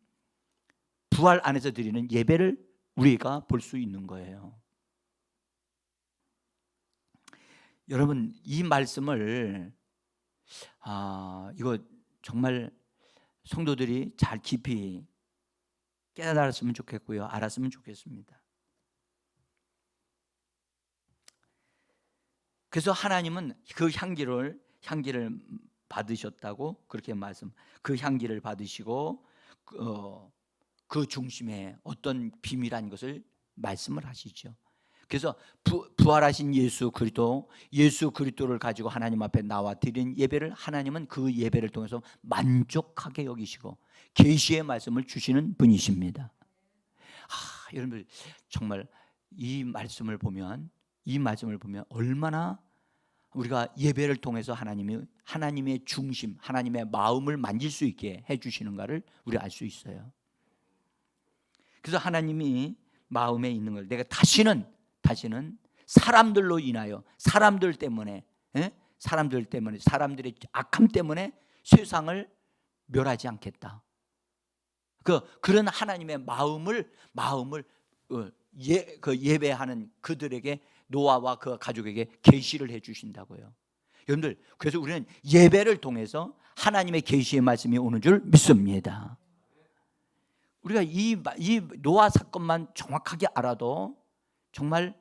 부활 안에서 드리는 예배를 우리가 볼 수 있는 거예요. 여러분, 이 말씀을 이거 정말 성도들이 잘 깊이 깨달았으면 좋겠고요, 알았으면 좋겠습니다. 그래서 하나님은 그 향기를 받으셨다고 그렇게 그 향기를 받으시고 그 중심에 어떤 비밀한 것을 말씀을 하시죠. 그래서 부활하신 예수 그리스도를 가지고 하나님 앞에 나와 드린 예배를 하나님은 그 예배를 통해서 만족하게 여기시고 계시의 말씀을 주시는 분이십니다. 여러분들 정말 이 말씀을 보면 얼마나 우리가 예배를 통해서 하나님의 중심, 하나님의 마음을 만질 수 있게 해주시는가를 우리 알 수 있어요. 그래서 하나님이 마음에 있는 걸 내가 다시는 사람들로 인하여 사람들 때문에 사람들의 악함 때문에 세상을 멸하지 않겠다. 그런 하나님의 마음을 예배하는 그들에게 노아와 그 가족에게 계시를 해 주신다고요. 여러분들, 그래서 우리는 예배를 통해서 하나님의 계시의 말씀이 오는 줄 믿습니다. 우리가 이 노아 사건만 정확하게 알아도 정말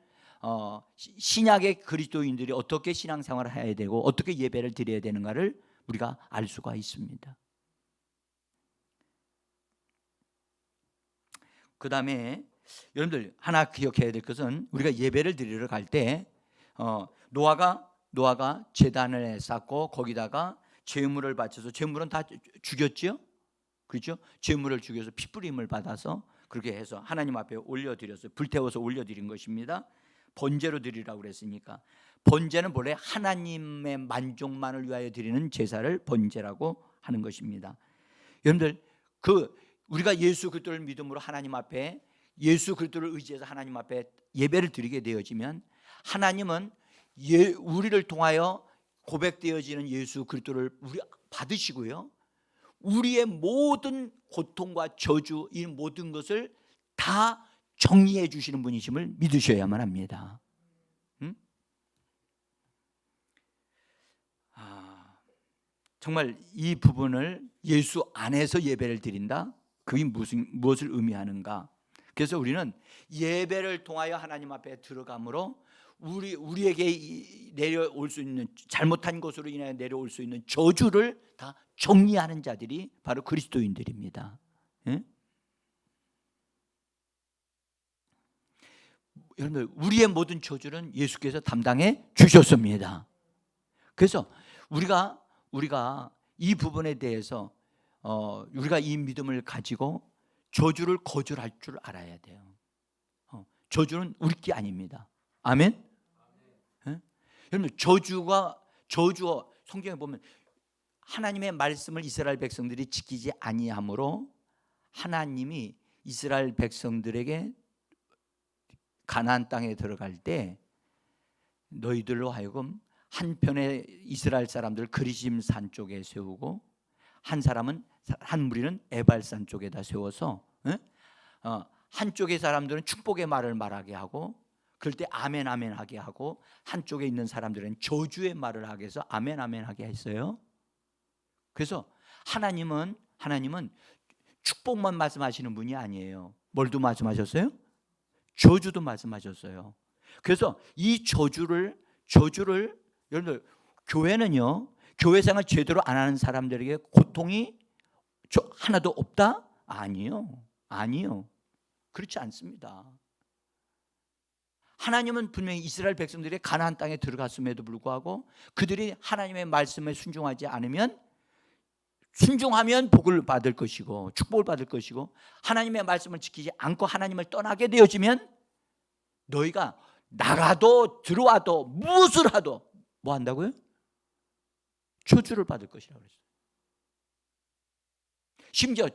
신약의 그리스도인들이 어떻게 신앙생활을 해야 되고 어떻게 예배를 드려야 되는가를 우리가 알 수가 있습니다. 그 다음에 여러분들 하나 기억해야 될 것은 우리가 예배를 드리러 갈 때 노아가 제단을 쌓고 거기다가 제물을 바쳐서 제물은 다 죽였죠. 그렇죠? 제물을 죽여서 피뿌림을 받아서 그렇게 해서 하나님 앞에 올려드렸어요. 불태워서 올려드린 것입니다. 번제로 드리라고 그랬으니까 번제는 본래 하나님의 만족만을 위하여 드리는 제사를 번제라고 하는 것입니다. 여러분들 우리가 예수 그리스도를 믿음으로 하나님 앞에 예수 그리스도를 의지해서 하나님 앞에 예배를 드리게 되어지면 하나님은 우리를 통하여 고백되어지는 예수 그리스도를 우리 받으시고요, 우리의 모든 고통과 저주 이 모든 것을 다 정리해 주시는 분이심을 믿으셔야만 합니다. 정말 이 부분을 예수 안에서 예배를 드린다? 그게 무엇을 의미하는가? 그래서 우리는 예배를 통하여 하나님 앞에 들어감으로 우리에게 내려올 수 있는 잘못한 것으로 인하여 내려올 수 있는 저주를 다 정리하는 자들이 바로 그리스도인들입니다. 여러분, 우리의 모든 저주는 예수께서 담당해 주셨습니다. 그래서 우리가 이 부분에 대해서 우리가 이 믿음을 가지고 저주를 거절할 줄 알아야 돼요. 저주는 우리 게 아닙니다. 아멘. 여러분, 저주가 성경에 보면 하나님의 말씀을 이스라엘 백성들이 지키지 아니함으로 하나님이 이스라엘 백성들에게 가나안 땅에 들어갈 때 너희들로 하여금 한편의 이스라엘 사람들을 그리심 산 쪽에 세우고 한 무리는 에발산 쪽에다 세워서 한쪽의 사람들은 축복의 말을 말하게 하고 그럴 때 아멘 아멘 하게 하고 한쪽에 있는 사람들은 저주의 말을 하게 해서 아멘 아멘 하게 했어요. 그래서 하나님은 축복만 말씀하시는 분이 아니에요. 뭘도 말씀하셨어요? 저주도 말씀하셨어요. 그래서 이 저주를 여러분들, 교회는요, 교회 생활 제대로 안 하는 사람들에게 고통이 하나도 없다? 아니요. 그렇지 않습니다. 하나님은 분명히 이스라엘 백성들이 가나안 땅에 들어갔음에도 불구하고 그들이 하나님의 말씀에 순종하면 복을 받을 것이고 축복을 받을 것이고, 하나님의 말씀을 지키지 않고 하나님을 떠나게 되어지면 너희가 나가도 들어와도 무엇을 하도 뭐 한다고요? 저주를 받을 것이라고 그랬어요. 심지어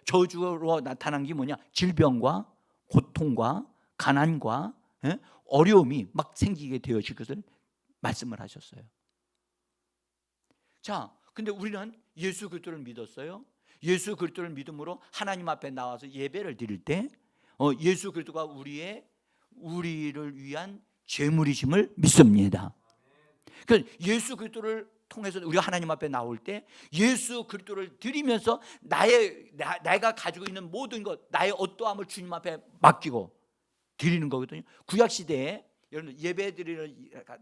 저주로 나타난 게 뭐냐? 질병과 고통과 가난과 어려움이 막 생기게 되어질 것을 말씀을 하셨어요. 자, 근데 우리는 예수 그리스도를 믿었어요. 예수 그리스도를 믿음으로 하나님 앞에 나와서 예배를 드릴 때 예수 그리스도가 우리를 위한 제물이심을 믿습니다. 그래서 예수 그리스도를 통해서 우리가 하나님 앞에 나올 때 예수 그리스도를 드리면서 내가 가지고 있는 모든 것, 나의 어떠함을 주님 앞에 맡기고 드리는 거거든요. 구약 시대에 여러분 예배드리러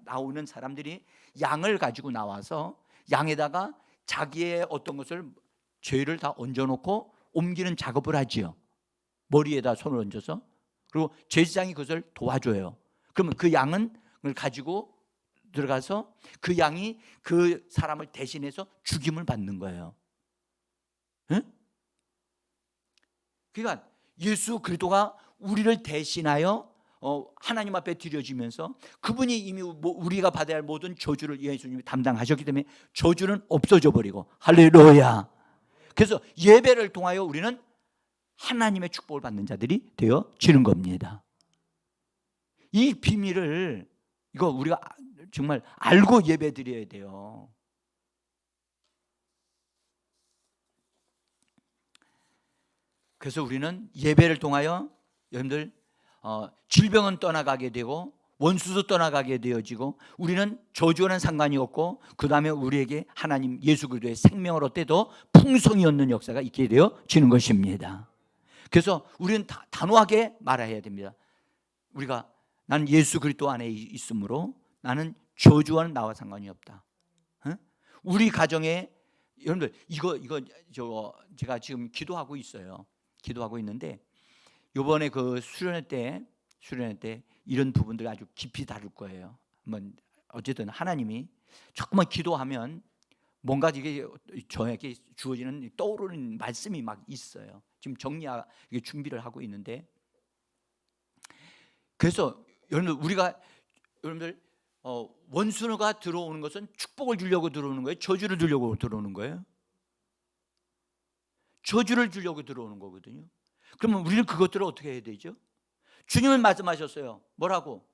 나오는 사람들이 양을 가지고 나와서 양에다가 자기의 어떤 것을 죄를 다 얹어놓고 옮기는 작업을 하지요. 머리에다 손을 얹어서. 그리고 제사장이 그것을 도와줘요. 그러면 그 양은 을 가지고 들어가서 그 양이 그 사람을 대신해서 죽임을 받는 거예요. 응? 그러니까 예수 그리스도가 우리를 대신하여 하나님 앞에 드려지면서 그분이 이미 우리가 받아야 할 모든 저주를 예수님이 담당하셨기 때문에 저주는 없어져 버리고, 할렐루야. 그래서 예배를 통하여 우리는 하나님의 축복을 받는 자들이 되어지는 겁니다. 이 비밀을 이거 우리가 정말 알고 예배 드려야 돼요. 그래서 우리는 예배를 통하여 여러분들 질병은 떠나가게 되고 원수도 떠나가게 되어지고 우리는 저주와는 상관이 없고 그 다음에 우리에게 하나님 예수 그리스도의 생명을 얻되 더 풍성히 얻는 역사가 있게 되어지는 것입니다. 그래서 우리는 단호하게 말해야 됩니다. 우리가 나는 예수 그리스도 안에 있으므로 나는 저주와는 나와 상관이 없다. 우리 가정에 여러분들 이거 제가 지금 기도하고 있어요. 기도하고 있는데 이번에 그 수련회 때 이런 부분들 아주 깊이 다룰 거예요. 어쨌든 하나님이 조금만 기도하면 뭔가 이게 저에게 주어지는 떠오르는 말씀이 막 있어요. 지금 준비를 하고 있는데, 그래서 여러분들 원수가 들어오는 것은 축복을 주려고 들어오는 거예요? 저주를 주려고 들어오는 거예요? 저주를 주려고 들어오는 거거든요. 그러면 우리는 그것들을 어떻게 해야 되죠? 주님은 말씀하셨어요. 뭐라고?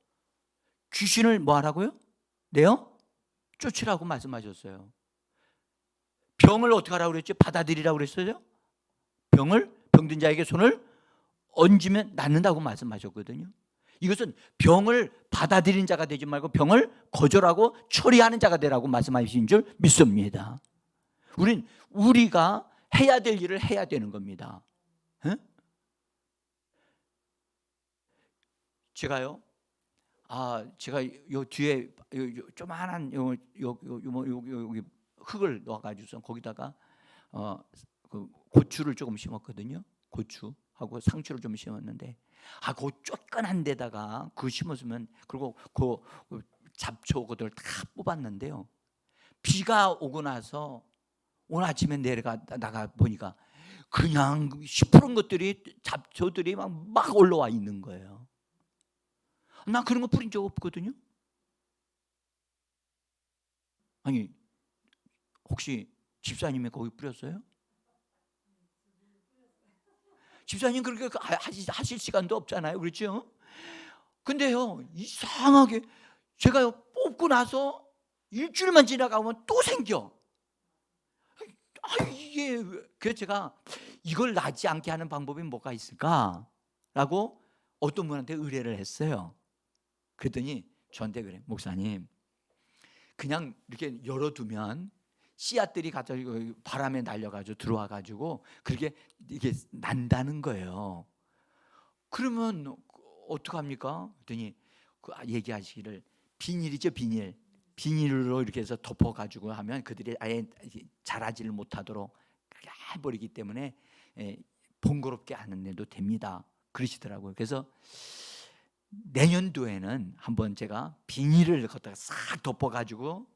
귀신을 뭐 하라고요? 내어 쫓으라고 말씀하셨어요. 병을 어떻게 하라고 그랬죠? 받아들이라고 그랬어요. 병든 자에게 손을 얹으면 낫는다고 말씀하셨거든요. 이것은 병을 받아들이는 자가 되지 말고 병을 거절하고 처리하는 자가 되라고 말씀하신 줄 믿습니다. 우리가 해야 될 일을 해야 되는 겁니다. 에? 제가 요 뒤에 조그만한 여기 흙을 넣어가지고서 거기다가 그 고추를 조금 심었거든요. 고추하고 상추를 좀 심었는데 그 쫓겨난 데다가 그거 심었으면, 그리고 그 잡초 그들 다 뽑았는데요. 비가 오고 나서 오늘 아침에 나가 보니까 그냥 시퍼런 것들이, 잡초들이 막 올라와 있는 거예요. 나 그런 거 뿌린 적 없거든요. 아니, 혹시 집사님이 거기 뿌렸어요? 집사님 그렇게 하실 시간도 없잖아요. 그렇죠? 근데요, 이상하게 제가 뽑고 나서 일주일만 지나가면 또 생겨. 이게 그래서 제가 이걸 나지 않게 하는 방법이 뭐가 있을까라고 어떤 분한테 의뢰를 했어요. 그랬더니 저한테 그래, 목사님, 그냥 이렇게 열어두면 씨앗들이 가지고 바람에 날려가지고 들어와가지고 그렇게 이게 난다는 거예요. 그러면 어떡합니까? 그랬더니 얘기하시기를 비닐이죠, 비닐로 이렇게 해서 덮어가지고 하면 그들이 아예 자라지를 못하도록 그렇게 해버리기 때문에 번거롭게 안 해도 됩니다. 그러시더라고요. 그래서 내년도에는 한번 제가 비닐을 걷다가 싹 덮어가지고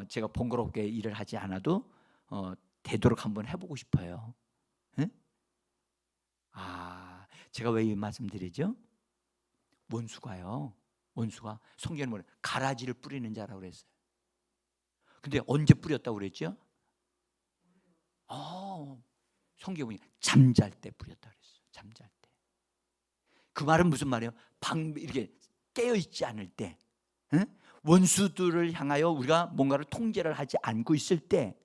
제가 번거롭게 일을 하지 않아도 되도록 한번 해보고 싶어요. 네? 제가 왜 이 말씀드리죠? 원수가 성경에 뭐래? 가라지를 뿌리는 자라고 그랬어요. 근데 언제 뿌렸다고 그랬죠? 성경에 보니 잠잘 때 뿌렸다고 그랬어요. 잠잘 때. 그 말은 무슨 말이에요? 이렇게 깨어있지 않을 때, 원수들을 향하여 우리가 뭔가를 통제를 하지 않고 있을 때,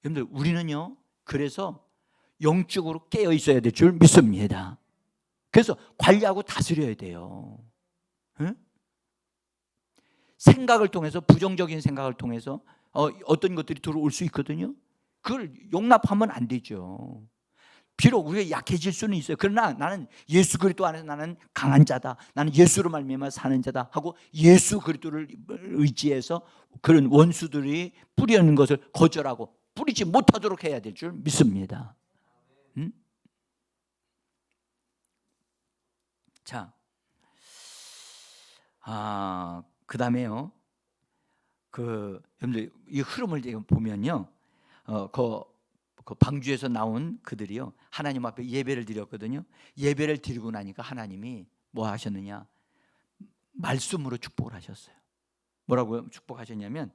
여러분들 우리는요, 그래서 영적으로 깨어 있어야 될 줄 믿습니다. 그래서 관리하고 다스려야 돼요. 생각을 통해서, 부정적인 생각을 통해서 어떤 것들이 들어올 수 있거든요. 그걸 용납하면 안 되죠. 비록 우리가 약해질 수는 있어요. 그러나 나는 예수 그리스도 안에서 나는 강한 자다, 나는 예수로 말미암아 사는 자다 하고 예수 그리스도를 의지해서 그런 원수들이 뿌리는 것을 거절하고 뿌리지 못하도록 해야 될 줄 믿습니다. 자, 그 다음에요. 여러분들 이 흐름을 보면요, 그 방주에서 나온 그들이요, 하나님 앞에 예배를 드렸거든요. 예배를 드리고 나니까 하나님이 뭐 하셨느냐, 말씀으로 축복을 하셨어요. 뭐라고 축복하셨냐면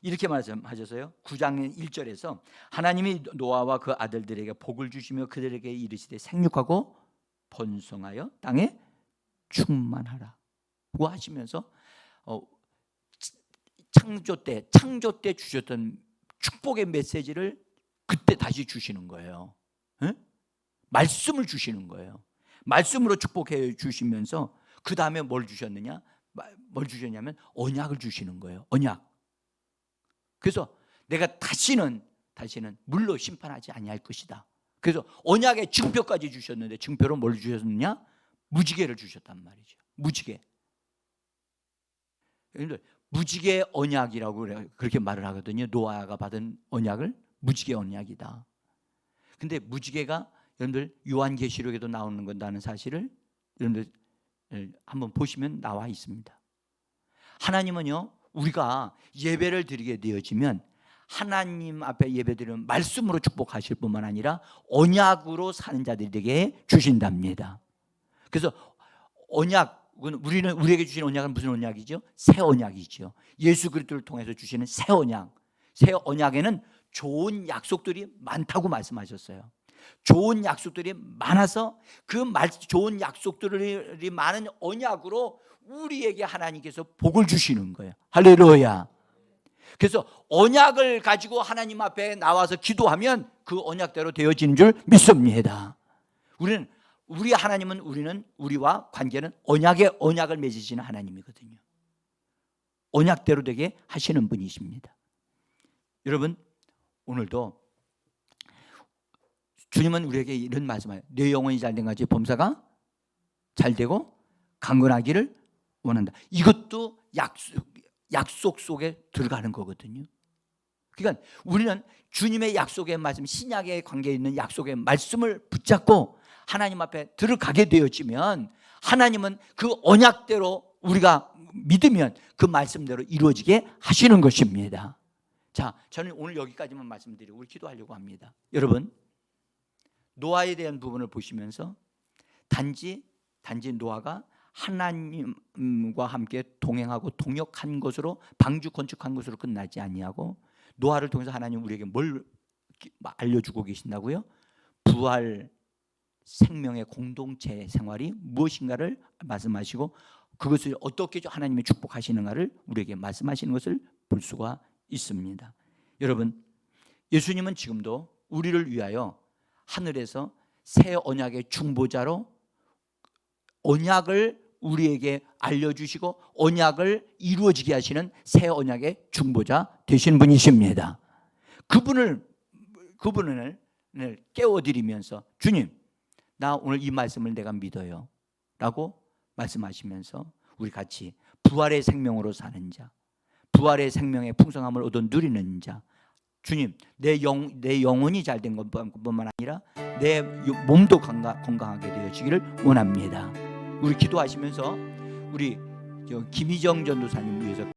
이렇게 말씀하셨어요. 9장 1절에서 하나님이 노아와 그 아들들에게 복을 주시며 그들에게 이르시되 생육하고 번성하여 땅에 충만하라고 하시면서 창조 때 주셨던 축복의 메시지를 그때 다시 주시는 거예요. 에? 말씀을 주시는 거예요. 말씀으로 축복해 주시면서 그 다음에 뭘 주셨느냐? 뭘 주셨냐면 언약을 주시는 거예요. 언약. 그래서 내가 다시는 물로 심판하지 아니할 것이다. 그래서 언약의 증표까지 주셨는데 증표로 뭘 주셨느냐? 무지개를 주셨단 말이죠. 무지개. 무지개 언약이라고 그렇게 말을 하거든요. 노아가 받은 언약을 무지개 언약이다. 근데 무지개가 여러분들 요한계시록에도 나오는 건다는 사실을 여러분들 한번 보시면 나와 있습니다. 하나님은요, 우리가 예배를 드리게 되어지면 하나님 앞에 예배드리면 말씀으로 축복하실 뿐만 아니라 언약으로 사는 자들에게 주신답니다. 그래서 언약은 우리에게 주신 언약은 무슨 언약이죠? 새 언약이죠. 예수 그리스도를 통해서 주시는 새 언약. 새 언약에는 좋은 약속들이 많다고 말씀하셨어요. 좋은 약속들이 많아서 그 좋은 약속들이 많은 언약으로 우리에게 하나님께서 복을 주시는 거예요. 할렐루야. 그래서 언약을 가지고 하나님 앞에 나와서 기도하면 그 언약대로 되어지는 줄 믿습니다. 우리 하나님은 우리와 관계는 언약을 맺으시는 하나님이거든요. 언약대로 되게 하시는 분이십니다. 여러분, 오늘도 주님은 우리에게 이런 말씀을, 내 영혼이 잘된 같이 범사가 잘되고 강건하기를 원한다. 이것도 약속 속에 들어가는 거거든요. 그러니까 우리는 주님의 약속의 말씀, 신약의 관계에 있는 약속의 말씀을 붙잡고 하나님 앞에 들어가게 되어지면 하나님은 그 언약대로 우리가 믿으면 그 말씀대로 이루어지게 하시는 것입니다. 자, 저는 오늘 여기까지만 말씀드리고 우리 기도하려고 합니다. 여러분, 노아에 대한 부분을 보시면서 단지 노아가 하나님과 함께 동행하고 동역한 것으로, 방주 건축한 것으로 끝나지 아니하고, 노아를 통해서 하나님 우리에게 뭘 알려주고 계신다고요? 부활 생명의 공동체 생활이 무엇인가를 말씀하시고 그것을 어떻게 하나님이 축복하시는가를 우리에게 말씀하시는 것을 볼 수가 있습니다. 여러분, 예수님은 지금도 우리를 위하여 하늘에서 새 언약의 중보자로 언약을 우리에게 알려주시고 언약을 이루어지게 하시는 새 언약의 중보자 되신 분이십니다. 그분을 깨워드리면서 주님, 나 오늘 이 말씀을 내가 믿어요 라고 말씀하시면서 우리 같이 부활의 생명으로 사는 자, 부활의 생명의 풍성함을 얻어 누리는 자, 주님, 내 영혼이 잘된 것뿐만 아니라 내 몸도 건강하게 되어지기를 원합니다. 우리 기도하시면서 우리 김희정 전도사님 위해서